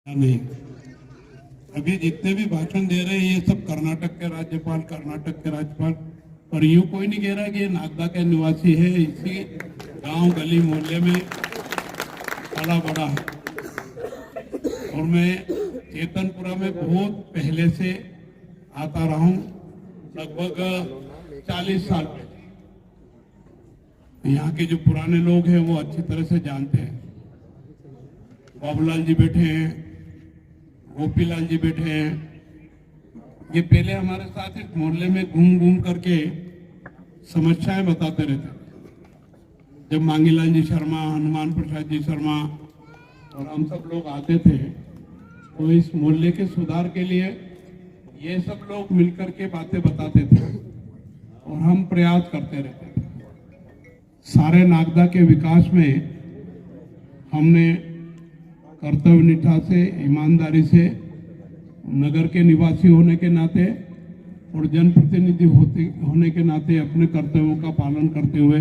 नहीं, अभी जितने भी भाषण दे रहे हैं ये सब कर्नाटक के राज्यपाल और यूं कोई नहीं कह रहा कि ये नागदा के निवासी है। इसी गांव गली मोहल्ले में पला बड़ा है और मैं चेतनपुरा में बहुत पहले से आता रहा हूं, लगभग 40 साल पहले। यहाँ के जो पुराने लोग हैं वो अच्छी तरह से जानते हैं। बाबूलाल जी बैठे हैं, गोपीलाल जी बैठे हैं। ये पहले हमारे साथ एक मोहल्ले में घूम घूम करके समस्याएं बताते रहते। जब मांगीलाल जी शर्मा, हनुमान प्रसाद जी शर्मा और हम सब लोग आते थे तो इस मोहल्ले के सुधार के लिए ये सब लोग मिलकर के बातें बताते थे और हम प्रयास करते रहते थे। सारे नागदा के विकास में हमने कर्तव्य निष्ठा से, ईमानदारी से, नगर के निवासी होने के नाते और जनप्रतिनिधि होने के नाते अपने कर्तव्यों का पालन करते हुए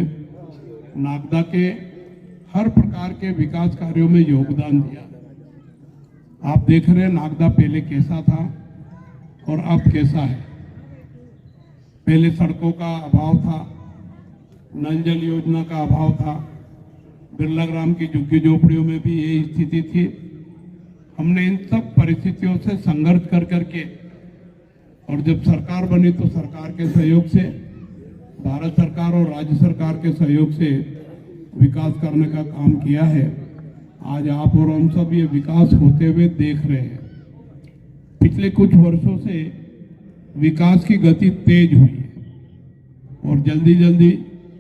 नागदा के हर प्रकार के विकास कार्यों में योगदान दिया। आप देख रहे हैं नागदा पहले कैसा था और अब कैसा है। पहले सड़कों का अभाव था, नल जल योजना का अभाव था, बिरला ग्राम की झुग्गी झोपड़ियों में भी यही स्थिति थी। हमने इन सब परिस्थितियों से संघर्ष कर करके और जब सरकार बनी तो सरकार के सहयोग से, भारत सरकार और राज्य सरकार के सहयोग से विकास करने का काम किया है। आज आप और हम सब ये विकास होते हुए देख रहे हैं। पिछले कुछ वर्षों से विकास की गति तेज हुई है और जल्दी जल्दी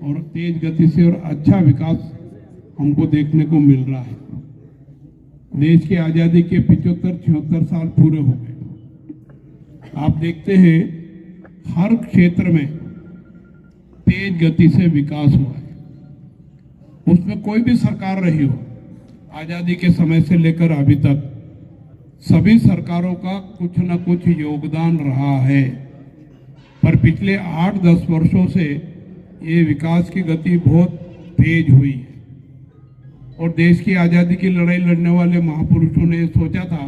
और तेज गति से और अच्छा विकास हमको देखने को मिल रहा है। देश की आजादी के 75-76 साल पूरे हो गए। आप देखते हैं हर क्षेत्र में तेज गति से विकास हुआ है। उसमें कोई भी सरकार रही हो, आजादी के समय से लेकर अभी तक सभी सरकारों का कुछ न कुछ योगदान रहा है। पर पिछले 8-10 वर्षों से ये विकास की गति बहुत तेज हुई है और देश की आज़ादी की लड़ाई लड़ने वाले महापुरुषों ने सोचा था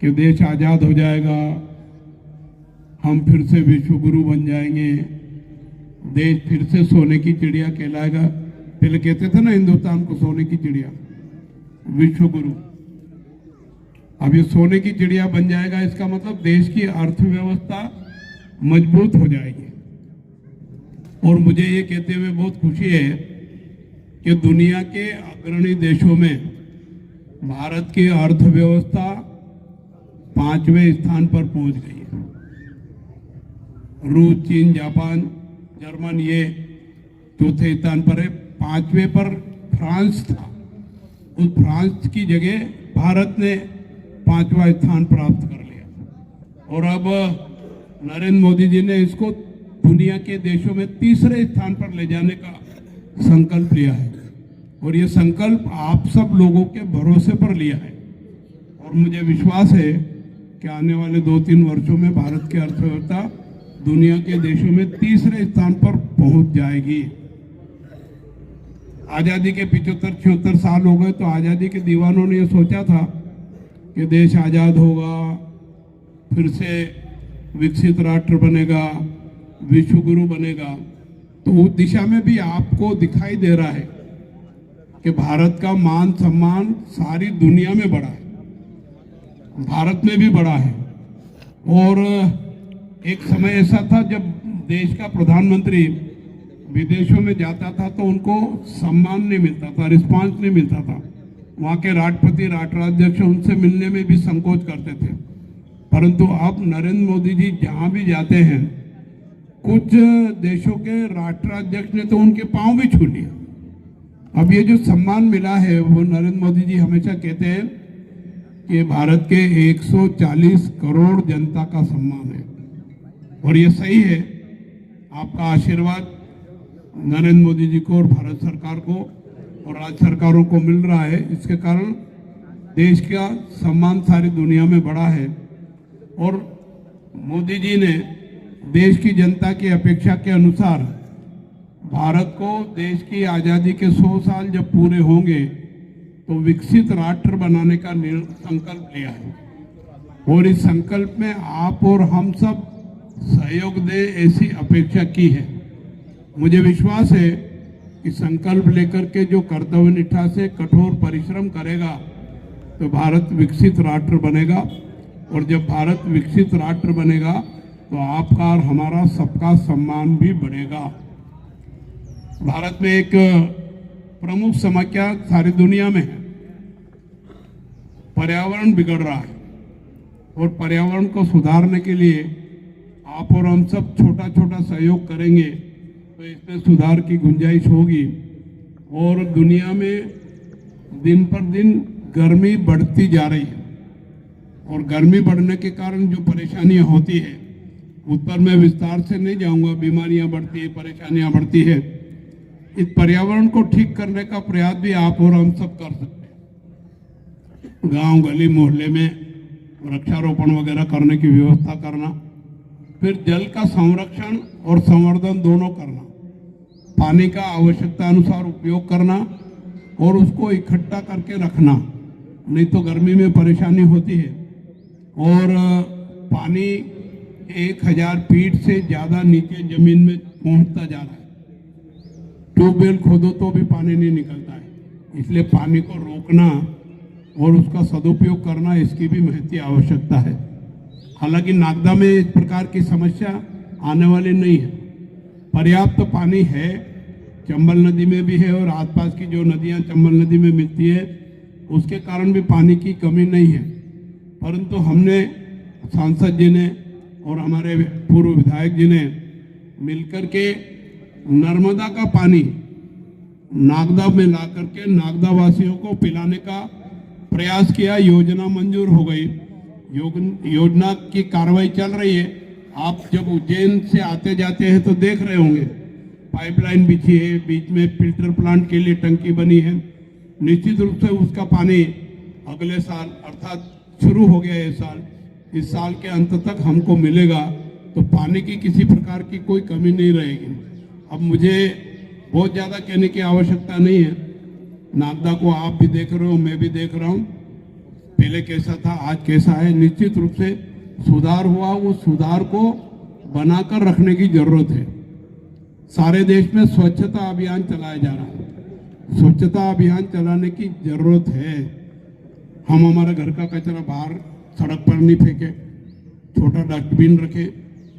कि देश आज़ाद हो जाएगा, हम फिर से विश्व गुरु बन जाएंगे, देश फिर से सोने की चिड़िया कहलाएगा। पहले कहते थे ना हिंदुस्तान को सोने की चिड़िया, विश्व गुरु। अब ये सोने की चिड़िया बन जाएगा, इसका मतलब देश की अर्थव्यवस्था मजबूत हो जाएगी। और मुझे ये कहते हुए बहुत खुशी है कि दुनिया के अग्रणी देशों में भारत की अर्थव्यवस्था 5वें स्थान पर पहुंच गई है। रूस, चीन, जापान, जर्मन ये चौथे स्थान पर है। 5वें पर फ्रांस था, उस फ्रांस की जगह भारत ने 5वां स्थान प्राप्त कर लिया और अब नरेंद्र मोदी जी ने इसको दुनिया के देशों में 3रे स्थान पर ले जाने का संकल्प लिया है और ये संकल्प आप सब लोगों के भरोसे पर लिया है। और मुझे विश्वास है कि आने वाले 2-3 वर्षों में भारत की अर्थव्यवस्था दुनिया के देशों में 3रे स्थान पर पहुंच जाएगी। आज़ादी के 75-76 साल हो गए तो आज़ादी के दीवानों ने ये सोचा था कि देश आज़ाद होगा, फिर से विकसित राष्ट्र बनेगा, विश्व गुरु बनेगा। तो उस दिशा में भी आपको दिखाई दे रहा है कि भारत का मान सम्मान सारी दुनिया में बढ़ा है, भारत में भी बढ़ा है। और एक समय ऐसा था जब देश का प्रधानमंत्री विदेशों में जाता था तो उनको सम्मान नहीं मिलता था, रिस्पांस नहीं मिलता था। वहाँ के राष्ट्रपति, राष्ट्राध्यक्ष उनसे मिलने में भी संकोच करते थे। परंतु अब नरेंद्र मोदी जी जहाँ भी जाते हैं, कुछ देशों के राष्ट्राध्यक्ष ने तो उनके पांव भी छू लिया। अब ये जो सम्मान मिला है वो नरेंद्र मोदी जी हमेशा कहते हैं कि भारत के 140 करोड़ जनता का सम्मान है और ये सही है। आपका आशीर्वाद नरेंद्र मोदी जी को और भारत सरकार को और राज्य सरकारों को मिल रहा है। इसके कारण देश का सम्मान सारी दुनिया में बढ़ा है और मोदी जी ने देश की जनता की अपेक्षा के अनुसार भारत को देश की आज़ादी के 100 साल जब पूरे होंगे तो विकसित राष्ट्र बनाने का संकल्प लिया है और इस संकल्प में आप और हम सब सहयोग दे ऐसी अपेक्षा की है। मुझे विश्वास है कि संकल्प लेकर के जो कर्तव्य निष्ठा से कठोर परिश्रम करेगा तो भारत विकसित राष्ट्र बनेगा और जब भारत विकसित राष्ट्र बनेगा तो आपका और हमारा सबका सम्मान भी बढ़ेगा। भारत में एक प्रमुख समस्या सारी दुनिया में है, पर्यावरण बिगड़ रहा है और पर्यावरण को सुधारने के लिए आप और हम सब छोटा छोटा सहयोग करेंगे तो इसमें सुधार की गुंजाइश होगी। और दुनिया में दिन पर दिन गर्मी बढ़ती जा रही है और गर्मी बढ़ने के कारण जो परेशानियां होती है उस पर मैं विस्तार से नहीं जाऊंगा। बीमारियां बढ़ती है, परेशानियां बढ़ती है। इस पर्यावरण को ठीक करने का प्रयास भी आप और हम सब कर सकते हैं। गांव गली मोहल्ले में वृक्षारोपण वगैरह करने की व्यवस्था करना, फिर जल का संरक्षण और संवर्धन दोनों करना, पानी का आवश्यकता अनुसार उपयोग करना और उसको इकट्ठा करके रखना, नहीं तो गर्मी में परेशानी होती है। और पानी 1000 फीट से ज्यादा नीचे जमीन में पहुंचता जा रहा है। ट्यूबवेल खोदो तो भी पानी नहीं निकलता है, इसलिए पानी को रोकना और उसका सदुपयोग करना, इसकी भी महती आवश्यकता है। हालांकि नागदा में इस प्रकार की समस्या आने वाली नहीं है, पर्याप्त पानी है। चंबल नदी में भी है और आसपास की जो नदियां चंबल नदी में मिलती है उसके कारण भी पानी की कमी नहीं है। परंतु हमने, सांसद जी ने और हमारे पूर्व विधायक जी ने मिलकर के नर्मदा का पानी नागदा में ला करके नागदा वासियों को पिलाने का प्रयास किया। योजना मंजूर हो गई, योजना की कार्रवाई चल रही है। आप जब उज्जैन से आते जाते हैं तो देख रहे होंगे पाइपलाइन बिछी है, बीच में फिल्टर प्लांट के लिए टंकी बनी है। निश्चित रूप से उसका पानी अगले साल अर्थात शुरू हो गया ये साल, इस साल के अंत तक हमको मिलेगा, तो पानी की किसी प्रकार की कोई कमी नहीं रहेगी। अब मुझे बहुत ज़्यादा कहने की आवश्यकता नहीं है। नागदा को आप भी देख रहे हो, मैं भी देख रहा हूँ, पहले कैसा था आज कैसा है। निश्चित रूप से सुधार हुआ, वो सुधार को बनाकर रखने की जरूरत है। सारे देश में स्वच्छता अभियान चलाया जा रहा है, स्वच्छता अभियान चलाने की जरूरत है। हम हमारे घर का कचरा बाहर सड़क पर नहीं फेंके, छोटा डस्टबिन रखे,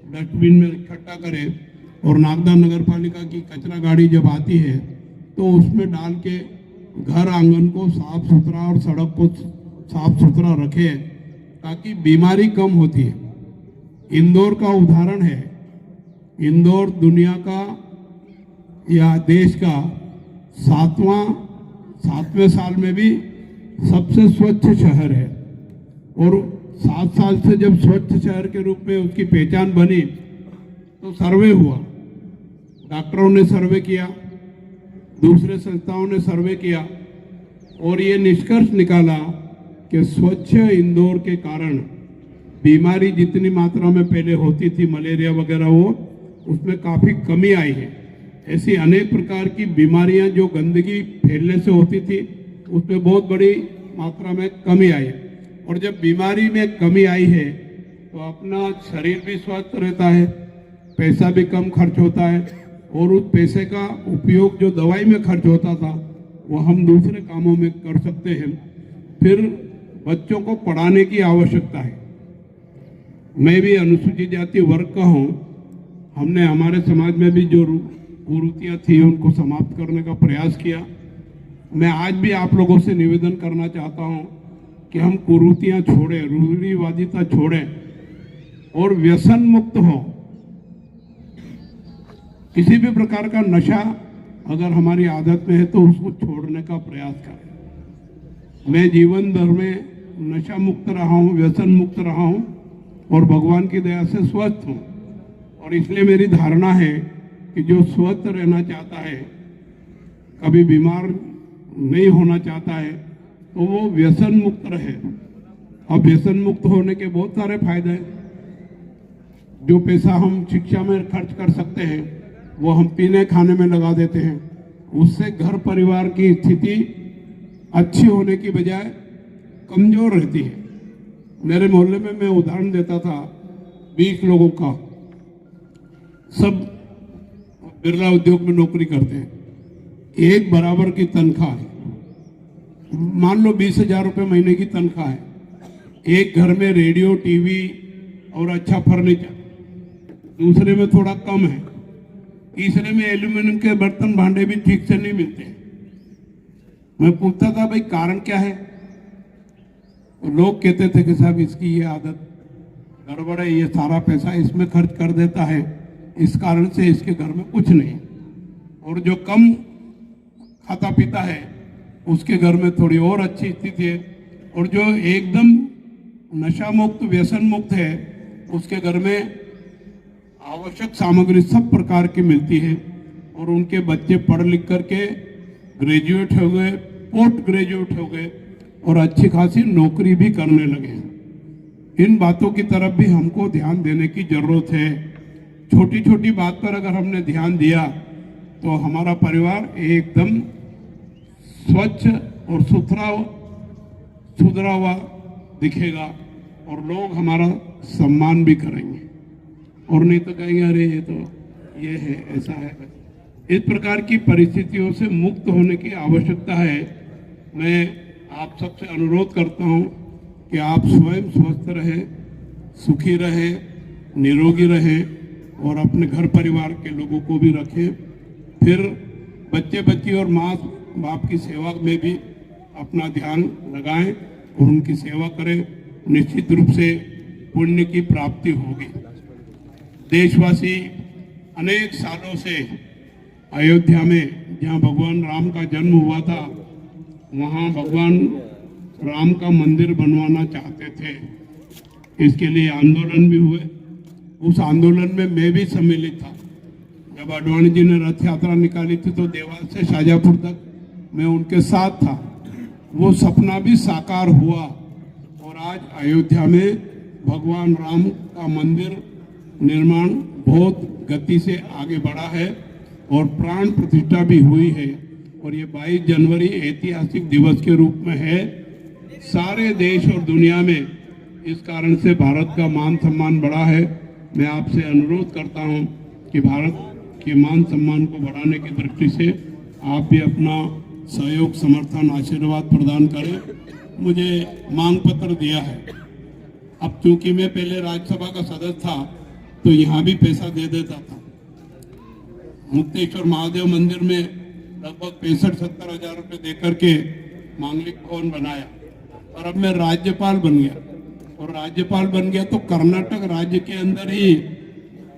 डस्टबिन में इकट्ठा करें और नागदा नगर पालिका की कचरा गाड़ी जब आती है तो उसमें डाल के घर आंगन को साफ सुथरा और सड़क को साफ सुथरा रखे ताकि बीमारी कम होती है। इंदौर का उदाहरण है, इंदौर दुनिया का या देश का सातवें साल में भी सबसे स्वच्छ शहर है और 7 साल से जब स्वच्छ शहर के रूप में उसकी पहचान बनी तो सर्वे हुआ, डॉक्टरों ने सर्वे किया, दूसरे संस्थाओं ने सर्वे किया और ये निष्कर्ष निकाला कि स्वच्छ इंदौर के कारण बीमारी जितनी मात्रा में पहले होती थी, मलेरिया वगैरह, वो उसमें काफ़ी कमी आई है। ऐसी अनेक प्रकार की बीमारियां जो गंदगी फैलने से होती थी उसमें बहुत बड़ी मात्रा में कमी आई है। और जब बीमारी में कमी आई है तो अपना शरीर भी स्वस्थ रहता है, पैसा भी कम खर्च होता है और उस पैसे का उपयोग जो दवाई में खर्च होता था वो हम दूसरे कामों में कर सकते हैं। फिर बच्चों को पढ़ाने की आवश्यकता है। मैं भी अनुसूचित जाति वर्ग का हूँ। हमने हमारे समाज में भी जो कुरीतियाँ थी उनको समाप्त करने का प्रयास किया। मैं आज भी आप लोगों से निवेदन करना चाहता हूँ कि हम कुरीतियाँ छोड़ें, रूढ़िवादिता छोड़ें और व्यसन मुक्त हो। किसी भी प्रकार का नशा अगर हमारी आदत में है तो उसको छोड़ने का प्रयास करें। मैं जीवन भर में नशा मुक्त रहा हूँ, व्यसन मुक्त रहा हूँ और भगवान की दया से स्वस्थ हूँ। और इसलिए मेरी धारणा है कि जो स्वस्थ रहना चाहता है, कभी बीमार नहीं होना चाहता है, तो वो व्यसन मुक्त रहे। अब व्यसन मुक्त होने के बहुत सारे फायदे हैं। जो पैसा हम शिक्षा में खर्च कर सकते हैं वो हम पीने खाने में लगा देते हैं, उससे घर परिवार की स्थिति अच्छी होने की बजाय कमजोर रहती है। मेरे मोहल्ले में मैं उदाहरण देता था, 20 लोगों का, सब बिरला उद्योग में नौकरी करते हैं, एक बराबर की तनख्वाह है, मान लो 20,000 रुपये महीने की तनख्वाह है, एक घर में रेडियो, टीवी और अच्छा फर्नीचर, दूसरे में थोड़ा कम है, तीसरे में एल्यूमिनियम के बर्तन भांडे भी ठीक से नहीं मिलते। मैं पूछता था भाई कारण क्या है, तो लोग कहते थे कि साहब इसकी ये आदत गड़बड़ है, ये सारा पैसा इसमें खर्च कर देता है, इस कारण से इसके घर में कुछ नहीं। और जो कम खाता पीता है उसके घर में थोड़ी और अच्छी स्थिति है, और जो एकदम नशा मुक्त, व्यसन मुक्त है, उसके घर में आवश्यक सामग्री सब प्रकार की मिलती है, और उनके बच्चे पढ़ लिख करके ग्रेजुएट हो गए, पोस्ट ग्रेजुएट हो गए, और अच्छी खासी नौकरी भी करने लगे। इन बातों की तरफ भी हमको ध्यान देने की जरूरत है। छोटी छोटी बात पर अगर हमने ध्यान दिया तो हमारा परिवार एकदम स्वच्छ और सुधरा हुआ दिखेगा, और लोग हमारा सम्मान भी करेंगे, और नहीं तो कहेंगे अरे ये है, ऐसा है। इस प्रकार की परिस्थितियों से मुक्त होने की आवश्यकता है। मैं आप सबसे अनुरोध करता हूं कि आप स्वयं स्वस्थ रहें, सुखी रहें, निरोगी रहें, और अपने घर परिवार के लोगों को भी रखें। फिर बच्चे बच्ची और माँ बाप की सेवा में भी अपना ध्यान लगाएं और उनकी सेवा करें। निश्चित रूप से पुण्य की प्राप्ति होगी। देशवासी अनेक सालों से अयोध्या में, जहाँ भगवान राम का जन्म हुआ था, वहाँ भगवान राम का मंदिर बनवाना चाहते थे। इसके लिए आंदोलन भी हुए। उस आंदोलन में मैं भी सम्मिलित था। जब आडवाणी जी ने रथ यात्रा निकाली थी तो देवास से शाजापुर तक मैं उनके साथ था। वो सपना भी साकार हुआ, और आज अयोध्या में भगवान राम का मंदिर निर्माण बहुत गति से आगे बढ़ा है, और प्राण प्रतिष्ठा भी हुई है। और ये 22 जनवरी ऐतिहासिक दिवस के रूप में है। सारे देश और दुनिया में इस कारण से भारत का मान सम्मान बढ़ा है। मैं आपसे अनुरोध करता हूं कि भारत के मान सम्मान को बढ़ाने की दृष्टि से आप भी अपना सहयोग, समर्थन, आशीर्वाद प्रदान करें। मुझे मांग पत्र दिया है। अब चूंकि मैं पहले राज्यसभा का सदस्य था तो यहाँ भी पैसा दे देता था। मुक्तेश्वर महादेव मंदिर में लगभग 65-70 हजार रुपये देकर के मांगलिक भवन बनाया, और अब मैं राज्यपाल बन गया। और राज्यपाल बन गया तो कर्नाटक राज्य के अंदर ही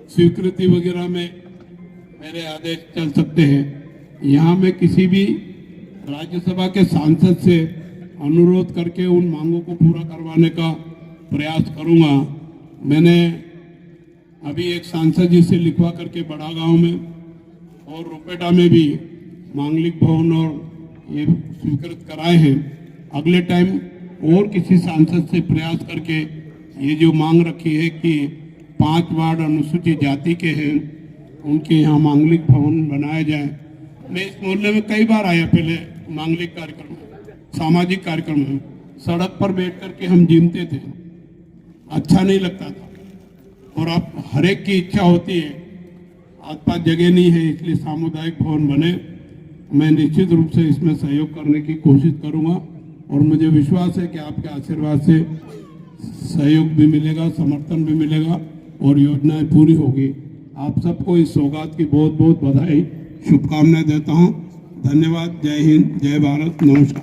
स्वीकृति वगैरह में मेरे आदेश चल सकते हैं। यहाँ मैं किसी भी राज्यसभा के सांसद से अनुरोध करके उन मांगों को पूरा करवाने का प्रयास करूंगा। मैंने अभी एक सांसद जी से लिखवा करके बड़ा गांव में और रुपेटा में भी मांगलिक भवन और ये स्वीकृत कराए हैं। अगले टाइम और किसी सांसद से प्रयास करके ये जो मांग रखी है कि 5 वार्ड अनुसूचित जाति के हैं, उनके यहाँ मांगलिक भवन बनाया जाए। मैं इस मोहल्ले में कई बार आया पहले मांगलिक कार्यक्रम, सामाजिक कार्यक्रम में, सड़क पर बैठ करके हम जीमते थे, अच्छा नहीं लगता था। और अब हर एक की इच्छा होती है, आसपास जगह नहीं है इसलिए सामुदायिक भवन बने। मैं निश्चित रूप से इसमें सहयोग करने की कोशिश करूंगा, और मुझे विश्वास है कि आपके आशीर्वाद से सहयोग भी मिलेगा, समर्थन भी मिलेगा, और योजनाएं पूरी होगी। आप सबको इस सौगात की बहुत बहुत बधाई, शुभकामनाएं देता हूं। धन्यवाद। जय हिंद, जय भारत, नमस्कार।